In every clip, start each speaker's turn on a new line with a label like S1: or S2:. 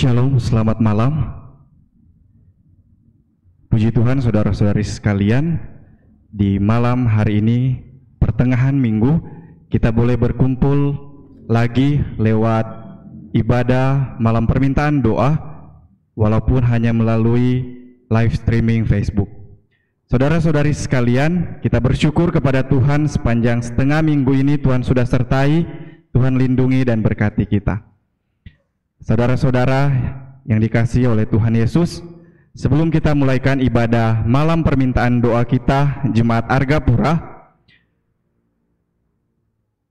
S1: Shalom, selamat malam. Puji Tuhan saudara-saudari sekalian, di malam hari ini, pertengahan minggu, kita boleh berkumpul lagi lewat ibadah malam permintaan doa, walaupun hanya melalui live streaming Facebook. Saudara-saudari sekalian, kita bersyukur kepada Tuhan sepanjang setengah minggu ini Tuhan sudah sertai, Tuhan lindungi dan berkati kita. Saudara-saudara yang dikasihi oleh Tuhan Yesus, sebelum kita mulaikan ibadah malam permintaan doa kita Jemaat Argapura,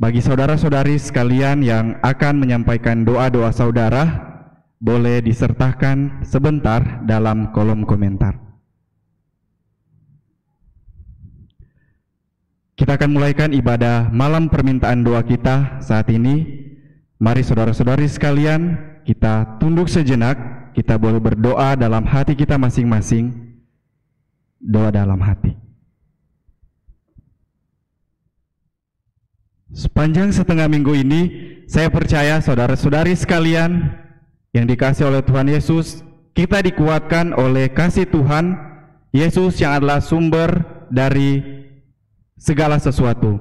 S1: bagi saudara-saudari sekalian yang akan menyampaikan doa-doa saudara, boleh disertakan sebentar dalam kolom komentar. Kita akan mulaikan ibadah malam permintaan doa kita saat ini. Mari saudara-saudari sekalian, kita tunduk sejenak, kita boleh berdoa dalam hati kita masing-masing. Doa dalam hati. Sepanjang setengah minggu ini, saya percaya saudara-saudari sekalian yang dikasihi oleh Tuhan Yesus, kita dikuatkan oleh kasih Tuhan Yesus yang adalah sumber dari segala sesuatu.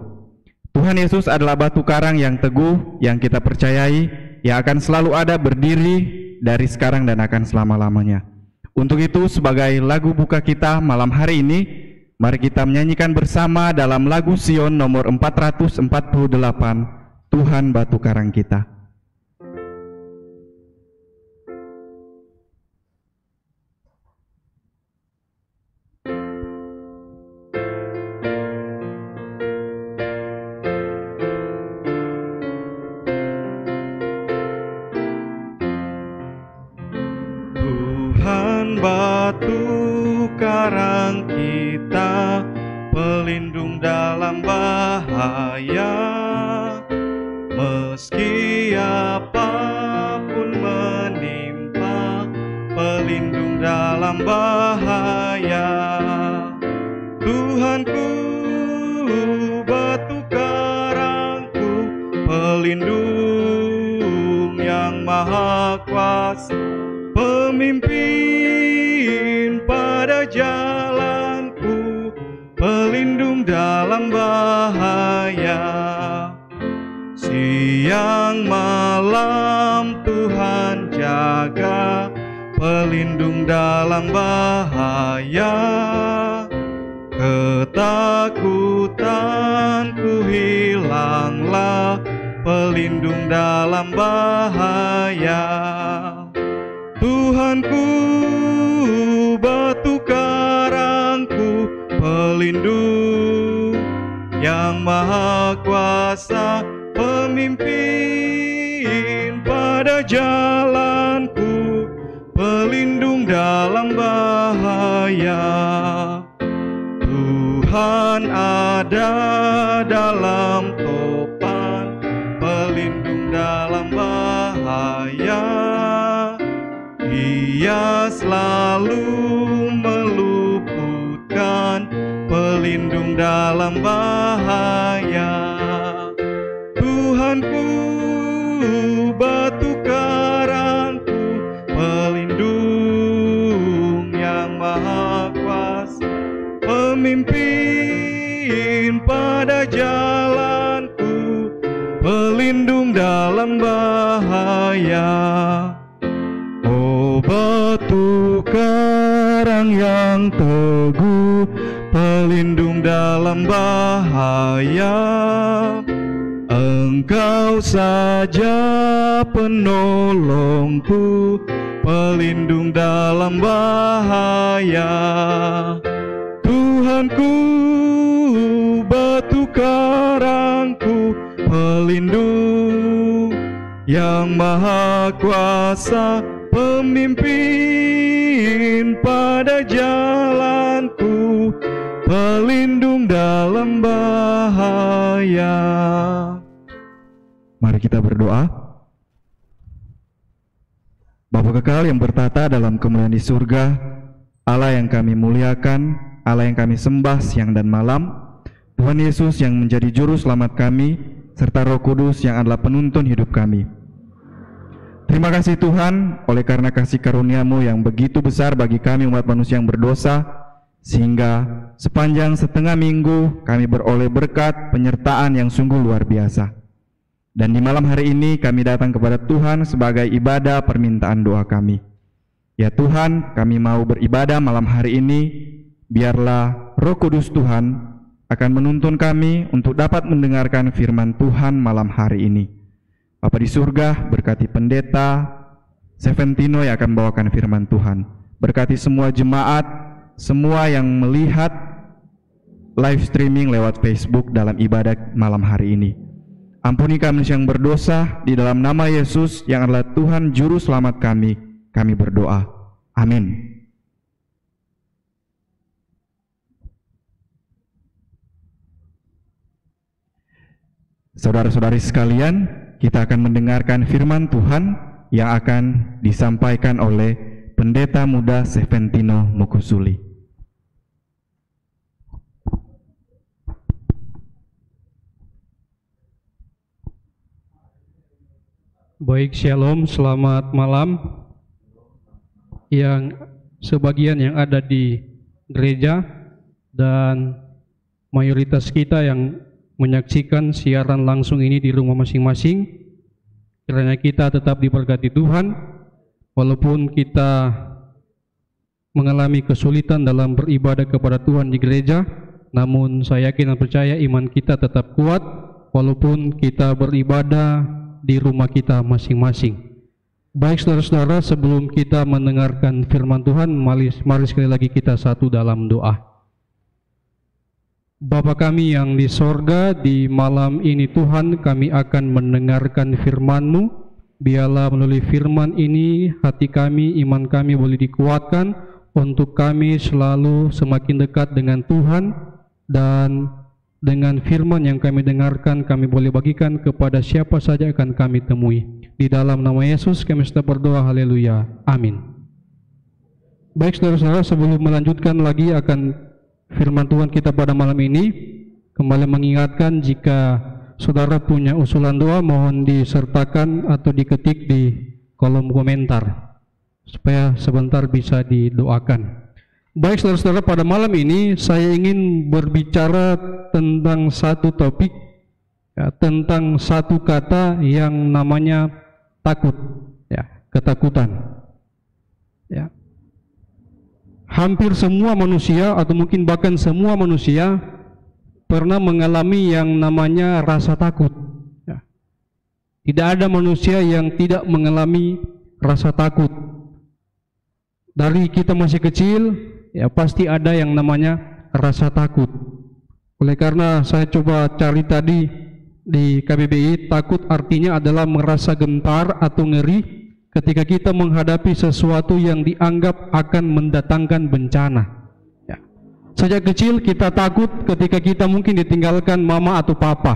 S1: Tuhan Yesus adalah batu karang yang teguh, yang kita percayai, yang akan selalu ada berdiri dari sekarang dan akan selama-lamanya. Untuk itu, sebagai lagu buka kita malam hari ini, mari kita menyanyikan bersama dalam lagu Sion nomor 448, Tuhan batu karang kita.
S2: Batu karang kita, pelindung dalam bahaya. Meski apapun menimpa, pelindung dalam bahaya. Tuhanku, batu karangku, pelindung yang maha kuasa, pemimpin pada jalanku, pelindung dalam bahaya. Siang malam Tuhan jaga, pelindung dalam bahaya. Ketakutanku hilanglah, pelindung dalam bahaya. Tuhanku, batu karangku, pelindung yang maha kuasa, pemimpin pada jalanku, pelindung dalam bahaya. Tuhan ada dalam topan, pelindung dalam bahaya. Ia selalu meluputkan, pelindung dalam bahaya. Tuhanku, batu karangku, pelindung yang maha kuasa, pemimpin pada jalanku, pelindung dalam bahaya. Batu karang yang teguh, pelindung dalam bahaya. Engkau saja penolongku, pelindung dalam bahaya. Tuhanku, batu karangku, pelindung yang maha kuasa, pemimpin pada jalanku, pelindung dalam bahaya.
S1: Mari kita berdoa. Bapa kekal yang bertata dalam kemuliaan di surga, Allah yang kami muliakan, Allah yang kami sembah siang dan malam, Tuhan Yesus yang menjadi juru selamat kami, serta Roh Kudus yang adalah penuntun hidup kami. Terima kasih Tuhan, oleh karena kasih karunia-Mu yang begitu besar bagi kami umat manusia yang berdosa, sehingga sepanjang setengah minggu kami beroleh berkat penyertaan yang sungguh luar biasa. Dan di malam hari ini kami datang kepada Tuhan sebagai ibadah permintaan doa kami. Ya Tuhan, kami mau beribadah malam hari ini, biarlah Roh Kudus Tuhan akan menuntun kami untuk dapat mendengarkan firman Tuhan malam hari ini. Bapa di surga, berkati pendeta Seventino yang akan membawakan firman Tuhan. Berkati semua jemaat, semua yang melihat live streaming lewat Facebook dalam ibadah malam hari ini. Ampuni kami yang berdosa, di dalam nama Yesus yang adalah Tuhan Juru Selamat kami berdoa. Amin. Saudara-saudari sekalian, kita akan mendengarkan firman Tuhan yang akan disampaikan oleh Pendeta Muda Seventino Mukusuli.
S3: Baik, shalom, selamat malam. Yang sebagian yang ada di gereja dan mayoritas kita yang menyaksikan siaran langsung ini di rumah masing-masing, kiranya kita tetap diberkati Tuhan, walaupun kita mengalami kesulitan dalam beribadah kepada Tuhan di gereja, namun saya yakin dan percaya iman kita tetap kuat, walaupun kita beribadah di rumah kita masing-masing. Baik saudara-saudara, sebelum kita mendengarkan firman Tuhan, mari sekali lagi kita satu dalam doa. Bapa kami yang di sorga, di malam ini Tuhan kami akan mendengarkan firman-Mu. Biarlah melalui firman ini hati kami, iman kami boleh dikuatkan untuk kami selalu semakin dekat dengan Tuhan, dan dengan firman yang kami dengarkan kami boleh bagikan kepada siapa saja akan kami temui. Di dalam nama Yesus kami sudah berdoa, haleluya, amin. Baik saudara-saudara, sebelum melanjutkan lagi akan firman Tuhan kita pada malam ini, kembali mengingatkan jika saudara punya usulan doa mohon disertakan atau diketik di kolom komentar supaya sebentar bisa didoakan. Baik saudara-saudara, pada malam ini saya ingin berbicara tentang satu topik, ya, tentang satu kata yang namanya takut, ya, ketakutan. Ya. Hampir semua manusia atau mungkin bahkan semua manusia pernah mengalami yang namanya rasa takut. Ya. Tidak ada manusia yang tidak mengalami rasa takut. Dari kita masih kecil, ya pasti ada yang namanya rasa takut. Oleh karena saya coba cari tadi di KBBI, takut artinya adalah merasa gentar atau ngeri ketika kita menghadapi sesuatu yang dianggap akan mendatangkan bencana. Ya. Sejak kecil kita takut ketika kita mungkin ditinggalkan mama atau papa,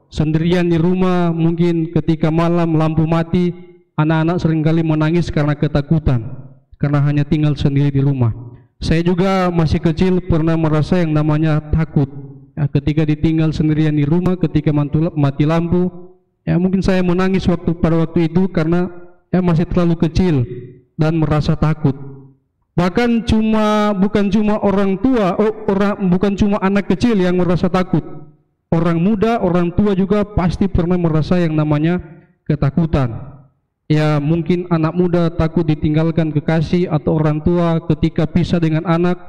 S3: sendirian di rumah, mungkin ketika malam lampu mati, anak-anak seringkali menangis karena ketakutan, karena hanya tinggal sendiri di rumah. Saya juga masih kecil pernah merasa yang namanya takut, ya, ketika ditinggal sendirian di rumah, ketika mati lampu, ya mungkin saya menangis pada waktu itu karena masih terlalu kecil dan merasa takut. Bahkan bukan cuma orang tua, bukan cuma anak kecil yang merasa takut. Orang muda, orang tua juga pasti pernah merasa yang namanya ketakutan. Ya mungkin anak muda takut ditinggalkan kekasih atau orang tua ketika pisah dengan anak,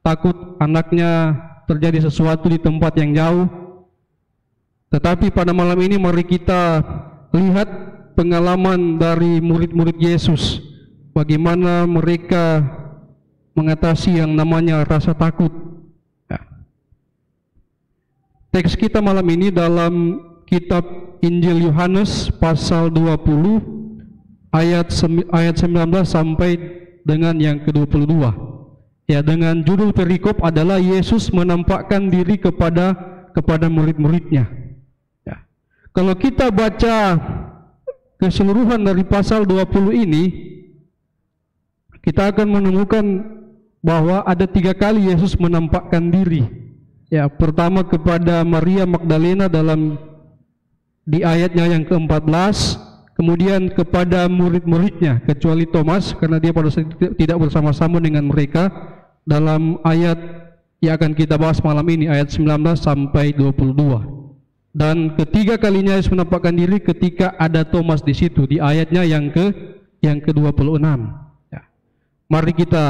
S3: takut anaknya terjadi sesuatu di tempat yang jauh. Tetapi pada malam ini mari kita lihat pengalaman dari murid-murid Yesus, bagaimana mereka mengatasi yang namanya rasa takut. Ya. Teks kita malam ini dalam kitab Injil Yohanes pasal 20 ayat 19 sampai dengan yang ke-22. Ya, dengan judul perikop adalah Yesus menampakkan diri kepada murid-muridnya. Ya. Kalau kita baca keseluruhan dari pasal 20 ini, kita akan menemukan bahwa ada 3 kali Yesus menampakkan diri. Ya, pertama kepada Maria Magdalena di ayatnya yang ke-14, kemudian kepada murid-muridnya kecuali Thomas, karena dia pada saat itu tidak bersama-sama dengan mereka, dalam ayat yang akan kita bahas malam ini, ayat 19 sampai 22. Dan ketiga kalinya Yesus menampakkan diri ketika ada Thomas di situ, di ayatnya yang ke-26. Ya. Mari kita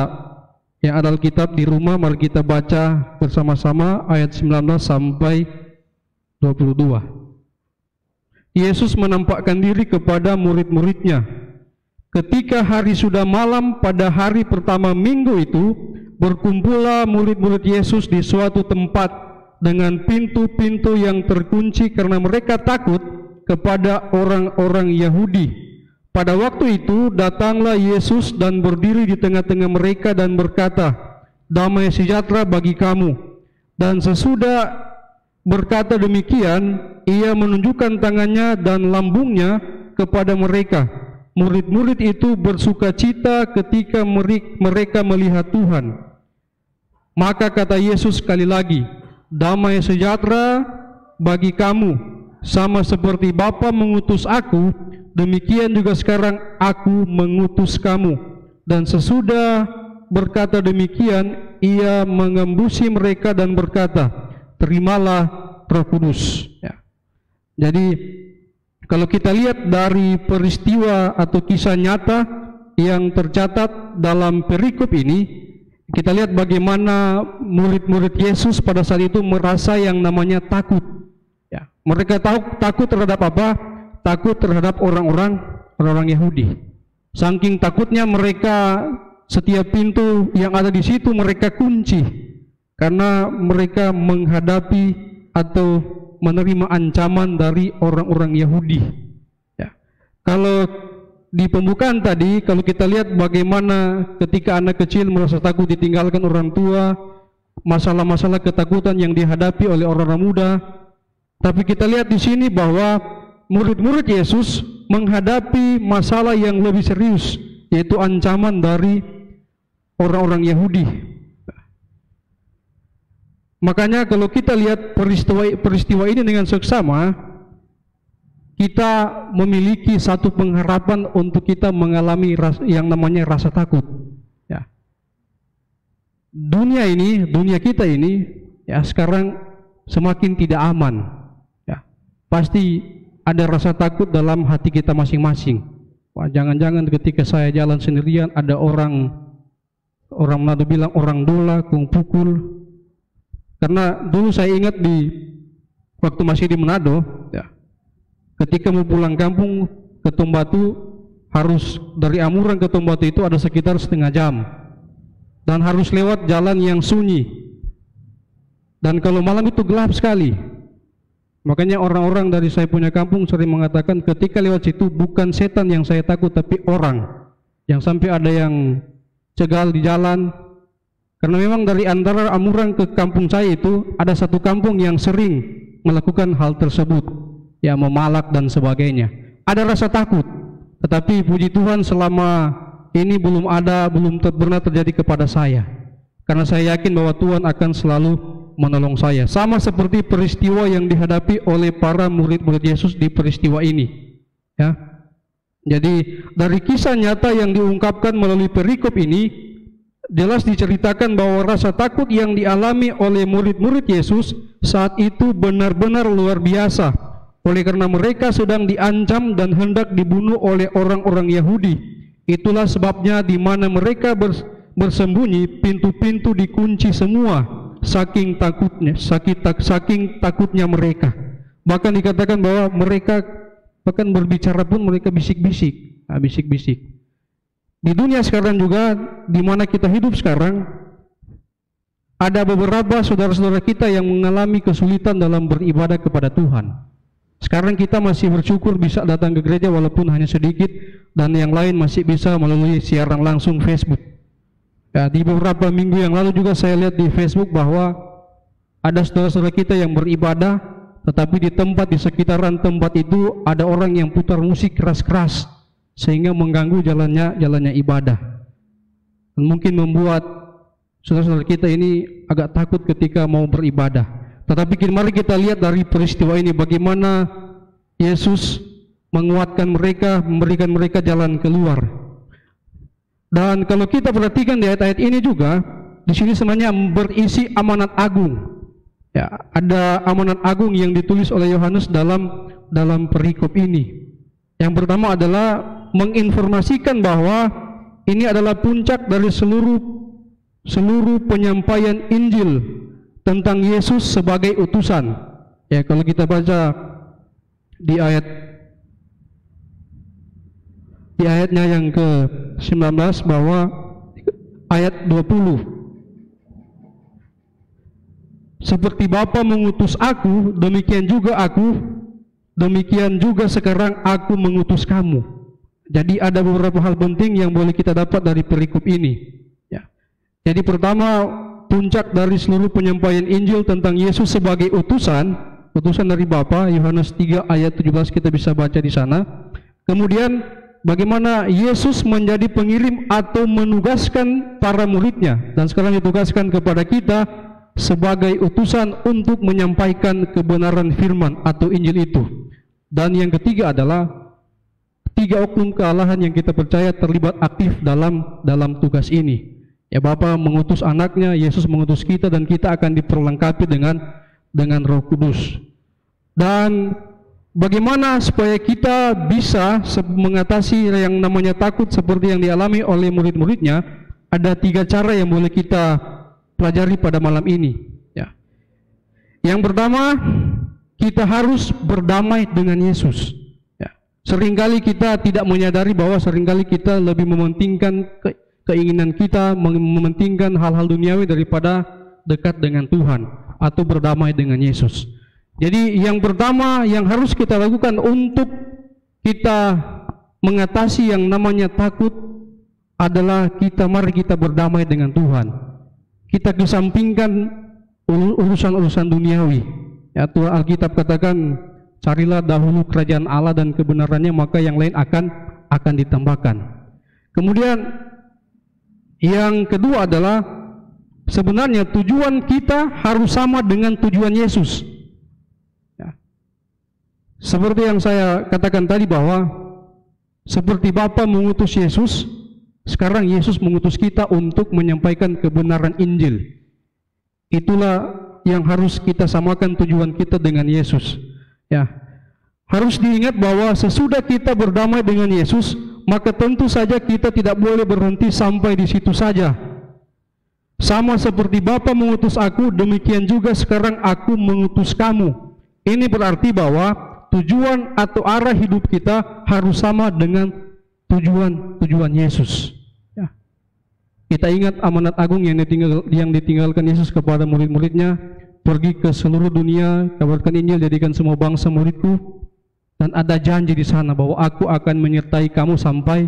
S3: yang ada Alkitab di rumah, mari kita baca bersama-sama ayat 19 sampai 22. Yesus menampakkan diri kepada murid-muridnya. Ketika hari sudah malam pada hari pertama minggu itu, berkumpullah murid-murid Yesus di suatu tempat dengan pintu-pintu yang terkunci karena mereka takut kepada orang-orang Yahudi. Pada waktu itu datanglah Yesus dan berdiri di tengah-tengah mereka dan berkata, "Damai sejahtera bagi kamu." Dan sesudah berkata demikian, ia menunjukkan tangannya dan lambungnya kepada mereka. Murid-murid itu bersukacita ketika mereka melihat Tuhan. Maka kata Yesus sekali lagi, "Damai sejahtera bagi kamu. Sama seperti Bapa mengutus aku, demikian juga sekarang aku mengutus kamu." Dan sesudah berkata demikian, ia mengembusi mereka dan berkata, "Terimalah Roh Kudus." Ya. Jadi kalau kita lihat dari peristiwa atau kisah nyata yang tercatat dalam perikop ini, kita lihat bagaimana murid-murid Yesus pada saat itu merasa yang namanya takut. Ya, mereka takut terhadap apa? Takut terhadap orang-orang Yahudi. Saking takutnya mereka, setiap pintu yang ada di situ mereka kunci karena mereka menghadapi atau menerima ancaman dari orang-orang Yahudi. Ya. Kalau di pembukaan tadi, kalau kita lihat bagaimana ketika anak kecil merasa takut ditinggalkan orang tua, masalah-masalah ketakutan yang dihadapi oleh orang-orang muda. Tapi kita lihat di sini bahwa murid-murid Yesus menghadapi masalah yang lebih serius, yaitu ancaman dari orang-orang Yahudi. Makanya kalau kita lihat peristiwa ini dengan seksama, kita memiliki satu pengharapan untuk kita mengalami yang namanya rasa takut. Ya. Dunia kita ini, ya sekarang semakin tidak aman. Ya. Pasti ada rasa takut dalam hati kita masing-masing. Wah, jangan-jangan ketika saya jalan sendirian ada orang Manado bilang orang dola, kung pukul. Karena dulu saya ingat di waktu masih di Manado, ya, ketika mau pulang kampung ke Tombatu, harus dari Amurang ke Tombatu itu ada sekitar setengah jam, dan harus lewat jalan yang sunyi. Dan kalau malam itu gelap sekali. Makanya orang-orang dari saya punya kampung sering mengatakan ketika lewat situ bukan setan yang saya takut, tapi orang yang sampai ada yang cegal di jalan. Karena memang dari antara Amurang ke kampung saya itu ada satu kampung yang sering melakukan hal tersebut, ya memalak dan sebagainya. Ada rasa takut, tetapi puji Tuhan selama ini belum pernah terjadi kepada saya. Karena saya yakin bahwa Tuhan akan selalu menolong saya. Sama seperti peristiwa yang dihadapi oleh para murid-murid Yesus di peristiwa ini. Ya. Jadi dari kisah nyata yang diungkapkan melalui perikop ini, jelas diceritakan bahwa rasa takut yang dialami oleh murid-murid Yesus saat itu benar-benar luar biasa, oleh karena mereka sedang diancam dan hendak dibunuh oleh orang-orang Yahudi. Itulah sebabnya di mana mereka bersembunyi, pintu-pintu dikunci semua, saking takutnya mereka. Bahkan dikatakan bahwa mereka bahkan berbicara pun mereka bisik-bisik. Di dunia sekarang juga, di mana kita hidup sekarang, ada beberapa saudara-saudara kita yang mengalami kesulitan dalam beribadah kepada Tuhan. Sekarang kita masih bersyukur bisa datang ke gereja walaupun hanya sedikit, dan yang lain masih bisa melalui siaran langsung Facebook. Ya, di beberapa minggu yang lalu juga saya lihat di Facebook bahwa ada saudara-saudara kita yang beribadah, tetapi di sekitaran tempat itu ada orang yang putar musik keras-keras, sehingga mengganggu jalannya ibadah, dan mungkin membuat saudara-saudara kita ini agak takut ketika mau beribadah. Tetapi mari kita lihat dari peristiwa ini bagaimana Yesus menguatkan mereka, memberikan mereka jalan keluar. Dan kalau kita perhatikan di ayat-ayat ini juga, di sini sebenarnya berisi amanat agung. Ya, ada amanat agung yang ditulis oleh Yohanes dalam perikop ini. Yang pertama adalah menginformasikan bahwa ini adalah puncak dari seluruh penyampaian Injil tentang Yesus sebagai utusan. Ya, kalau kita baca di ayatnya yang ke-19 bahwa ayat 20, seperti Bapa mengutus aku, demikian juga sekarang aku mengutus kamu. Jadi ada beberapa hal penting yang boleh kita dapat dari perikop ini. Ya. Jadi pertama, puncak dari seluruh penyampaian Injil tentang Yesus sebagai utusan dari Bapa, Yohanes 3 ayat 17 kita bisa baca di sana. Kemudian bagaimana Yesus menjadi pengirim atau menugaskan para muridnya, dan sekarang ditugaskan kepada kita sebagai utusan untuk menyampaikan kebenaran firman atau Injil itu. Dan yang ketiga adalah 3 oknum kealahan yang kita percaya terlibat aktif dalam tugas ini. Ya, Bapa mengutus anaknya, Yesus mengutus kita, dan kita akan diperlengkapi dengan Roh Kudus. Dan bagaimana supaya kita bisa mengatasi yang namanya takut seperti yang dialami oleh murid-muridnya? Ada 3 cara yang boleh kita pelajari pada malam ini. Ya. Yang pertama, kita harus berdamai dengan Yesus. Ya. Seringkali kita tidak menyadari bahwa seringkali kita lebih mementingkan keinginan kita, mementingkan hal-hal duniawi daripada dekat dengan Tuhan atau berdamai dengan Yesus. Jadi yang pertama yang harus kita lakukan untuk kita mengatasi yang namanya takut adalah mari kita berdamai dengan Tuhan. Kita kesampingkan urusan-urusan duniawi. Ya, Tuhan Alkitab katakan, carilah dahulu kerajaan Allah dan kebenarannya, maka yang lain akan ditambahkan. Kemudian yang kedua adalah sebenarnya tujuan kita harus sama dengan tujuan Yesus. Ya. Seperti yang saya katakan tadi bahwa seperti Bapa mengutus Yesus, sekarang Yesus mengutus kita untuk menyampaikan kebenaran Injil. Itulah yang harus kita samakan tujuan kita dengan Yesus. Ya, harus diingat bahwa sesudah kita berdamai dengan Yesus, maka tentu saja kita tidak boleh berhenti sampai di situ saja. Sama seperti Bapa mengutus aku, demikian juga sekarang aku mengutus kamu. Ini berarti bahwa tujuan atau arah hidup kita harus sama dengan tujuan Yesus. Ya. Kita ingat amanat agung yang ditinggalkan Yesus kepada murid-muridnya, pergi ke seluruh dunia, kabarkan Injil, jadikan semua bangsa muridku, dan ada janji di sana bahwa aku akan menyertai kamu sampai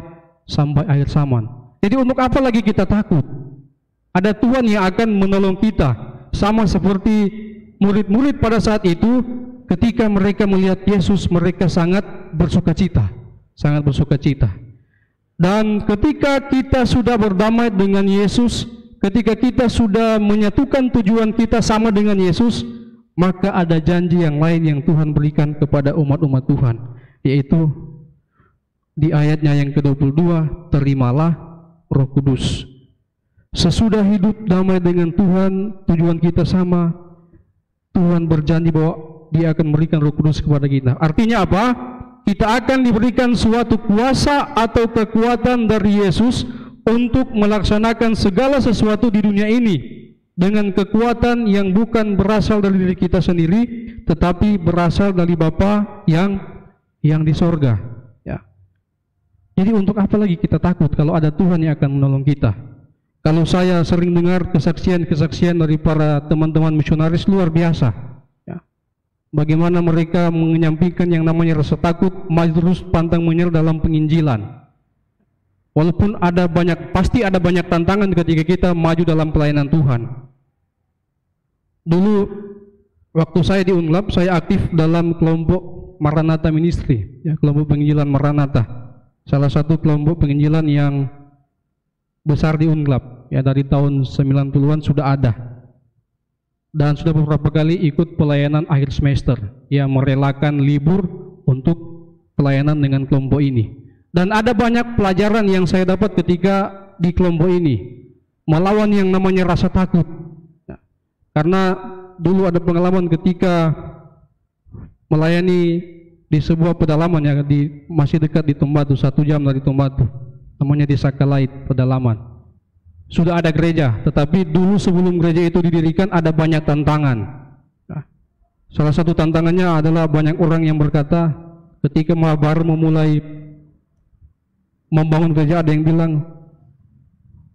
S3: akhir zaman. Jadi untuk apa lagi kita takut? Ada Tuhan yang akan menolong kita, sama seperti murid-murid pada saat itu. Ketika mereka melihat Yesus, mereka sangat bersukacita. Dan ketika kita sudah berdamai dengan Yesus, ketika kita sudah menyatukan tujuan kita sama dengan Yesus, maka ada janji yang lain yang Tuhan berikan kepada umat-umat Tuhan, yaitu di ayatnya yang ke-22, terimalah Roh Kudus. Sesudah hidup damai dengan Tuhan, tujuan kita sama, Tuhan berjanji bahwa Dia akan memberikan Roh Kudus kepada kita. Artinya apa? Kita akan diberikan suatu kuasa atau kekuatan dari Yesus untuk melaksanakan segala sesuatu di dunia ini dengan kekuatan yang bukan berasal dari diri kita sendiri, tetapi berasal dari Bapa yang di sorga. Ya. Jadi untuk apa lagi kita takut kalau ada Tuhan yang akan menolong kita? Kalau saya sering dengar kesaksian dari para teman-teman misionaris luar biasa. Bagaimana mereka menyampaikan yang namanya rasa takut, maju terus pantang menyerah dalam penginjilan. Walaupun pasti ada banyak tantangan ketika kita maju dalam pelayanan Tuhan. Dulu waktu saya di Unlab, saya aktif dalam kelompok Maranatha Ministry, ya, kelompok penginjilan Maranatha. Salah satu kelompok penginjilan yang besar di Unlab, ya, dari tahun 90-an sudah ada. Dan sudah beberapa kali ikut pelayanan akhir semester, yang merelakan libur untuk pelayanan dengan kelompok ini. Dan ada banyak pelajaran yang saya dapat ketika di kelompok ini, melawan yang namanya rasa takut. Karena dulu ada pengalaman ketika melayani di sebuah pedalaman yang masih dekat di Tombatu, 1 jam dari Tombatu, namanya Desa Kalait, pedalaman. Sudah ada gereja, tetapi dulu sebelum gereja itu didirikan ada banyak tantangan. Salah satu tantangannya adalah banyak orang yang berkata ketika baru memulai membangun gereja, ada yang bilang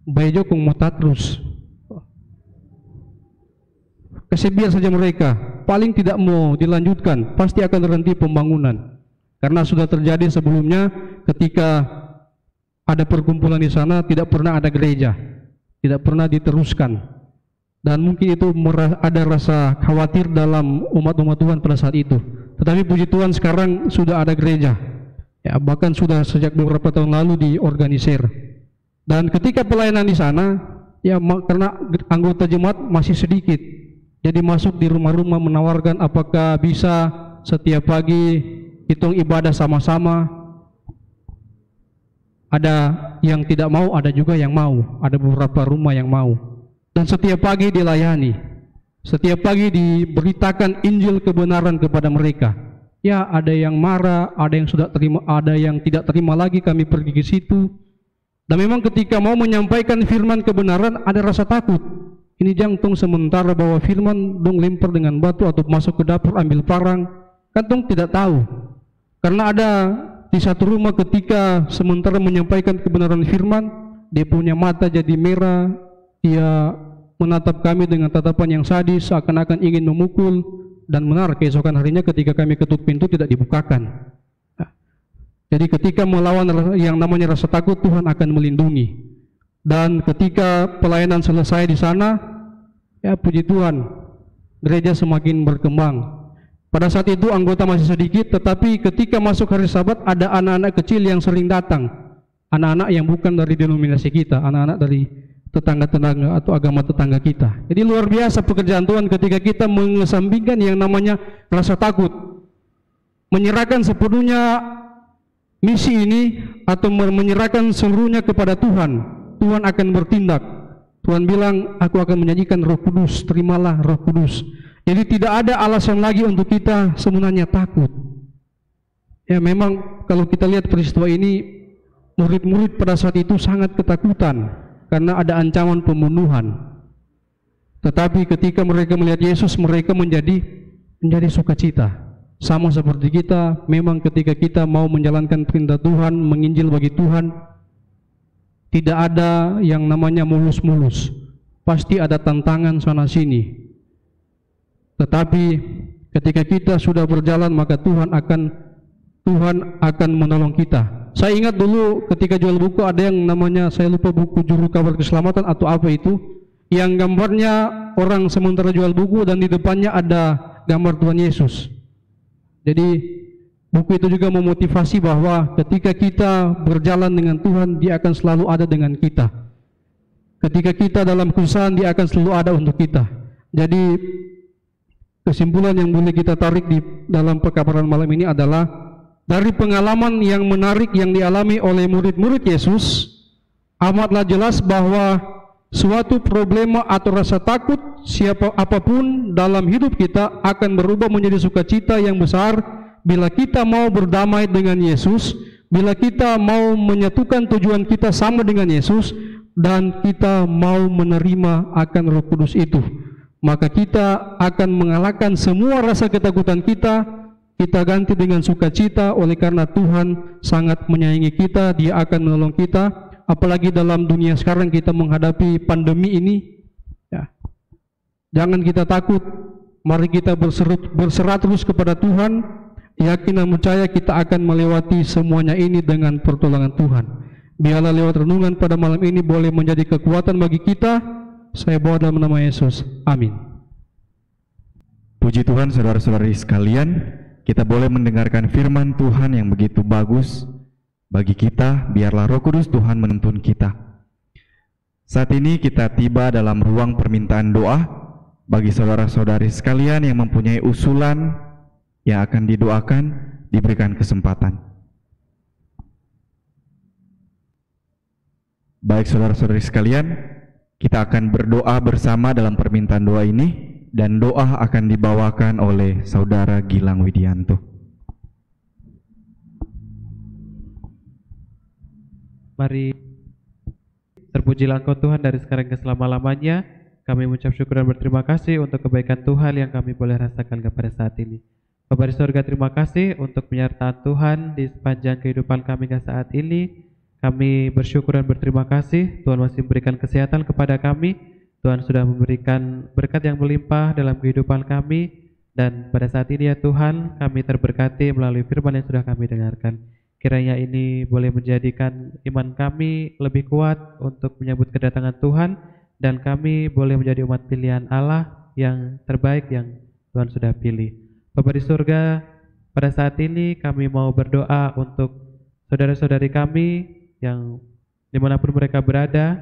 S3: bayi jokong mau terus, kasih biar saja mereka, paling tidak mau dilanjutkan, pasti akan terhenti pembangunan. Karena sudah terjadi sebelumnya ketika ada perkumpulan di sana tidak pernah ada gereja, tidak pernah diteruskan, dan mungkin itu ada rasa khawatir dalam umat-umat Tuhan pada saat itu. Tetapi puji Tuhan sekarang sudah ada gereja, ya, bahkan sudah sejak beberapa tahun lalu diorganisir. Dan ketika pelayanan di sana, ya karena anggota jemaat masih sedikit, jadi masuk di rumah-rumah menawarkan apakah bisa setiap pagi hitung ibadah sama-sama. Ada yang tidak mau, ada juga yang mau, ada beberapa rumah yang mau. Dan setiap pagi dilayani, setiap pagi diberitakan Injil kebenaran kepada mereka. Ya, ada yang marah, ada yang sudah terima, ada yang tidak terima lagi, kami pergi ke situ. Dan memang ketika mau menyampaikan firman kebenaran ada rasa takut. Ini jantung sementara bawa firman dong lempar dengan batu atau masuk ke dapur ambil parang, kan dong tidak tahu. Karena ada di satu rumah ketika sementara menyampaikan kebenaran firman, dia punya mata jadi merah, dia menatap kami dengan tatapan yang sadis, seakan-akan ingin memukul. Dan benar, keesokan harinya ketika kami ketuk pintu tidak dibukakan. Jadi ketika melawan yang namanya rasa takut, Tuhan akan melindungi. Dan ketika pelayanan selesai di sana, ya puji Tuhan, gereja semakin berkembang. Pada saat itu anggota masih sedikit, tetapi ketika masuk hari Sabat ada anak-anak kecil yang sering datang. Anak-anak yang bukan dari denominasi kita, anak-anak dari tetangga-tetangga atau agama tetangga kita. Jadi luar biasa pekerjaan Tuhan ketika kita mengesampingkan yang namanya rasa takut, menyerahkan sepenuhnya misi ini atau menyerahkan seluruhnya kepada Tuhan. Tuhan akan bertindak. Tuhan bilang, aku akan menyanyikan Roh Kudus, terimalah Roh Kudus. Jadi tidak ada alasan lagi untuk kita sebenarnya takut. Ya memang kalau kita lihat peristiwa ini, murid-murid pada saat itu sangat ketakutan karena ada ancaman pembunuhan. Tetapi ketika mereka melihat Yesus, mereka menjadi sukacita. Sama seperti kita, memang ketika kita mau menjalankan perintah Tuhan, menginjil bagi Tuhan, tidak ada yang namanya mulus-mulus. Pasti ada tantangan sana sini. Tetapi ketika kita sudah berjalan, maka Tuhan akan menolong kita. Saya ingat dulu ketika jual buku ada yang namanya, saya lupa, buku Juru Kabar Keselamatan atau apa itu, yang gambarnya orang sementara jual buku dan di depannya ada gambar Tuhan Yesus. Jadi buku itu juga memotivasi bahwa ketika kita berjalan dengan Tuhan, Dia akan selalu ada dengan kita. Ketika kita dalam kesusahan, Dia akan selalu ada untuk kita. Jadi kesimpulan yang boleh kita tarik di dalam perkabaran malam ini adalah dari pengalaman yang menarik yang dialami oleh murid-murid Yesus, amatlah jelas bahwa suatu problema atau rasa takut apapun dalam hidup kita akan berubah menjadi sukacita yang besar bila kita mau berdamai dengan Yesus, bila kita mau menyatukan tujuan kita sama dengan Yesus, dan kita mau menerima akan Roh Kudus itu. Maka kita akan mengalahkan semua rasa ketakutan kita ganti dengan sukacita oleh karena Tuhan sangat menyayangi kita, Dia akan menolong kita. Apalagi dalam dunia sekarang kita menghadapi pandemi ini, ya. Jangan kita takut, mari kita berserah terus kepada Tuhan, yakin dan percaya kita akan melewati semuanya ini dengan pertolongan Tuhan. Biarlah lewat renungan pada malam ini boleh menjadi kekuatan bagi kita. Saya bawa dalam nama Yesus, amin.
S1: Puji Tuhan, saudara-saudari sekalian, kita boleh mendengarkan firman Tuhan yang begitu bagus bagi kita. Biarlah Roh Kudus Tuhan menuntun kita. Saat ini kita tiba dalam ruang permintaan doa. Bagi saudara-saudari sekalian yang mempunyai usulan yang akan didoakan, diberikan kesempatan. Baik saudara-saudari sekalian, kita akan berdoa bersama dalam permintaan doa ini, dan doa akan dibawakan oleh Saudara Gilang Widianto.
S4: Mari terpujilah Engkau Tuhan dari sekarang ke selama-lamanya. Kami mengucap syukur dan berterima kasih untuk kebaikan Tuhan yang kami boleh rasakan kepada saat ini. Bapa di surga, terima kasih untuk penyertaan Tuhan di sepanjang kehidupan kami ke saat ini. Kami bersyukur dan berterima kasih Tuhan masih memberikan kesehatan kepada kami. Tuhan sudah memberikan berkat yang melimpah dalam kehidupan kami. Dan pada saat ini ya Tuhan, kami terberkati melalui firman yang sudah kami dengarkan. Kiranya ini boleh menjadikan iman kami lebih kuat untuk menyambut kedatangan Tuhan. Dan kami boleh menjadi umat pilihan Allah yang terbaik yang Tuhan sudah pilih. Bapa di surga, pada saat ini kami mau berdoa untuk saudara-saudari kami yang dimanapun mereka berada.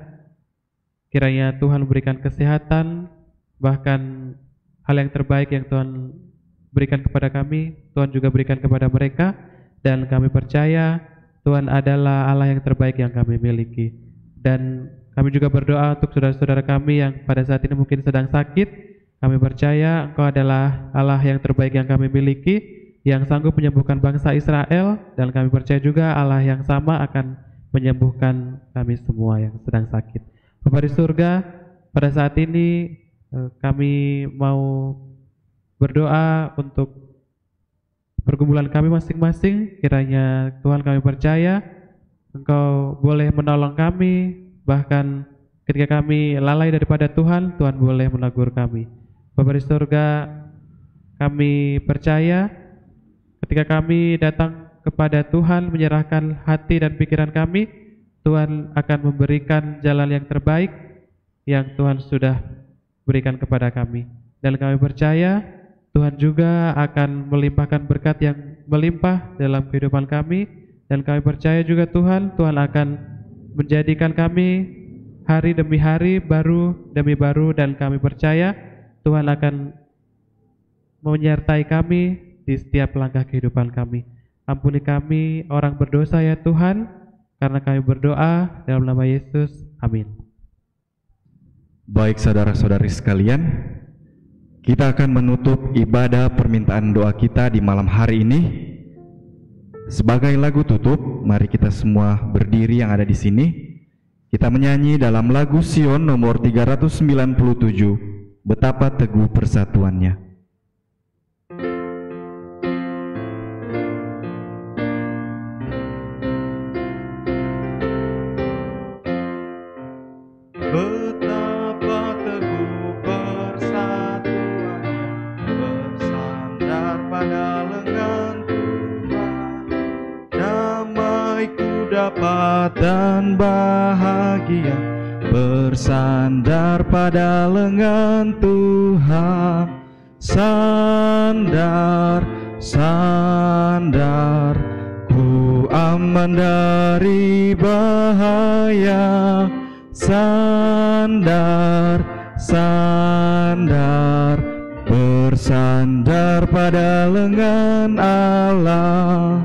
S4: Kiranya Tuhan memberikan kesehatan, bahkan hal yang terbaik yang Tuhan berikan kepada kami, Tuhan juga berikan kepada mereka. Dan kami percaya Tuhan adalah Allah yang terbaik yang kami miliki. Dan kami juga berdoa untuk saudara-saudara kami yang pada saat ini mungkin sedang sakit. Kami percaya Engkau adalah Allah yang terbaik yang kami miliki, yang sanggup menyembuhkan bangsa Israel. Dan kami percaya juga Allah yang sama akan menyembuhkan kami semua yang sedang sakit. Bapa di surga, pada saat ini kami mau berdoa untuk pergumulan kami masing-masing. Kiranya Tuhan, kami percaya Engkau boleh menolong kami, bahkan ketika kami lalai daripada Tuhan, Tuhan boleh menegur kami. Bapa di surga, kami percaya ketika kami datang kepada Tuhan, menyerahkan hati dan pikiran kami, Tuhan akan memberikan jalan yang terbaik yang Tuhan sudah berikan kepada kami. Dan kami percaya Tuhan juga akan melimpahkan berkat yang melimpah dalam kehidupan kami. Dan kami percaya juga Tuhan akan menjadikan kami hari demi hari, baru demi baru. Dan kami percaya Tuhan akan menyertai kami di setiap langkah kehidupan kami. Ampuni kami orang berdosa ya Tuhan, karena kami berdoa dalam nama Yesus. Amin.
S1: Baik saudara-saudari sekalian, kita akan menutup ibadah permintaan doa kita di malam hari ini. Sebagai lagu tutup, mari kita semua berdiri yang ada di sini. Kita menyanyi dalam lagu Sion nomor 397, Betapa Teguh Persatuannya.
S2: Betapa teguh persatuannya, bersandar pada lengan Tuhan. Damai-ku dapat dan bahagia, bersandar pada lengan Tuhan. Sandar, sandar, ku aman dari bahaya. Sandar, sandar, bersandar pada lengan Allah.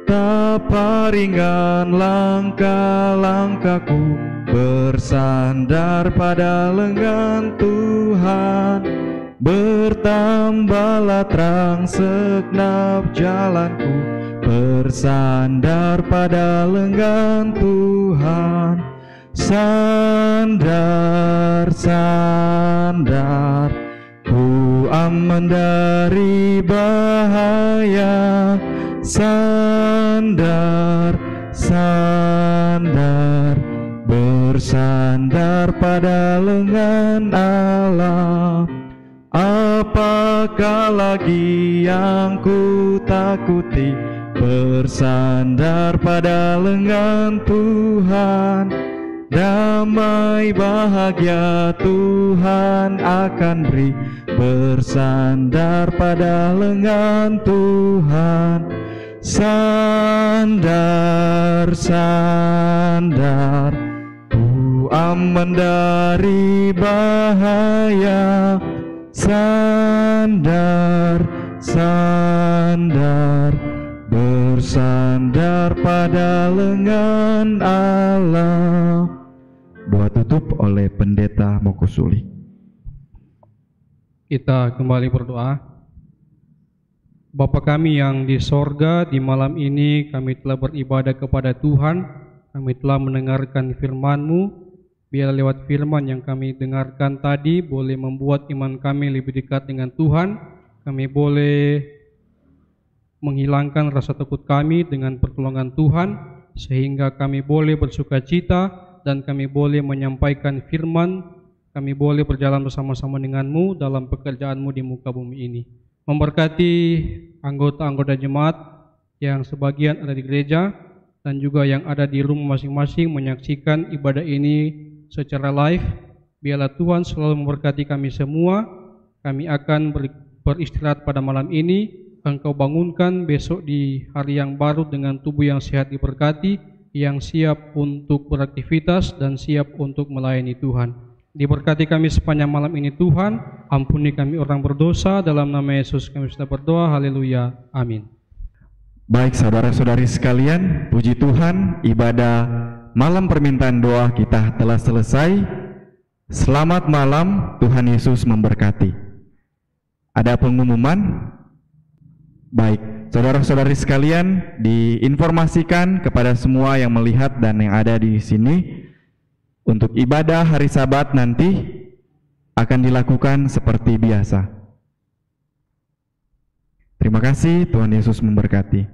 S2: Tapa ringan langkah-langkahku, bersandar pada lengan Tuhan. Bertambahlah terang segenap jalanku, bersandar pada lengan Tuhan. Sandar, sandar, ku aman dari bahaya. Sandar, sandar, bersandar pada lengan Allah. Apakah lagi yang ku takuti, bersandar pada lengan Tuhan. Damai bahagia Tuhan akan beri, bersandar pada lengan Tuhan. Sandar, sandar, ku aman dari bahaya. Sandar, sandar, bersandar pada lengan dengan Allah.
S1: Doa tutup oleh Pendeta Mokusuli.
S3: Kita kembali berdoa. Bapa kami yang di sorga, di malam ini kami telah beribadah kepada Tuhan. Kami telah mendengarkan firman-Mu. Biar lewat firman yang kami dengarkan tadi boleh membuat iman kami lebih dekat dengan Tuhan. Kami boleh menghilangkan rasa takut kami dengan pertolongan Tuhan, sehingga kami boleh bersukacita dan kami boleh menyampaikan firman. Kami boleh berjalan bersama-sama dengan-Mu dalam pekerjaan-Mu di muka bumi ini. Memberkati anggota-anggota jemaat yang sebagian ada di gereja dan juga yang ada di rumah masing-masing menyaksikan ibadah ini secara live. Biarlah Tuhan selalu memberkati kami semua. Kami akan beristirahat pada malam ini. Engkau bangunkan besok di hari yang baru dengan tubuh yang sehat diberkati, yang siap untuk beraktivitas dan siap untuk melayani Tuhan. Diberkati kami sepanjang malam ini Tuhan. Ampuni kami orang berdosa. Dalam nama Yesus kami sudah berdoa. Haleluya. Amin.
S1: Baik saudara-saudari sekalian, puji Tuhan, ibadah malam permintaan doa kita telah selesai. Selamat malam, Tuhan Yesus memberkati. Ada pengumuman? Baik, saudara-saudari sekalian, diinformasikan kepada semua yang melihat dan yang ada di sini, untuk ibadah hari Sabat nanti akan dilakukan seperti biasa. Terima kasih, Tuhan Yesus memberkati.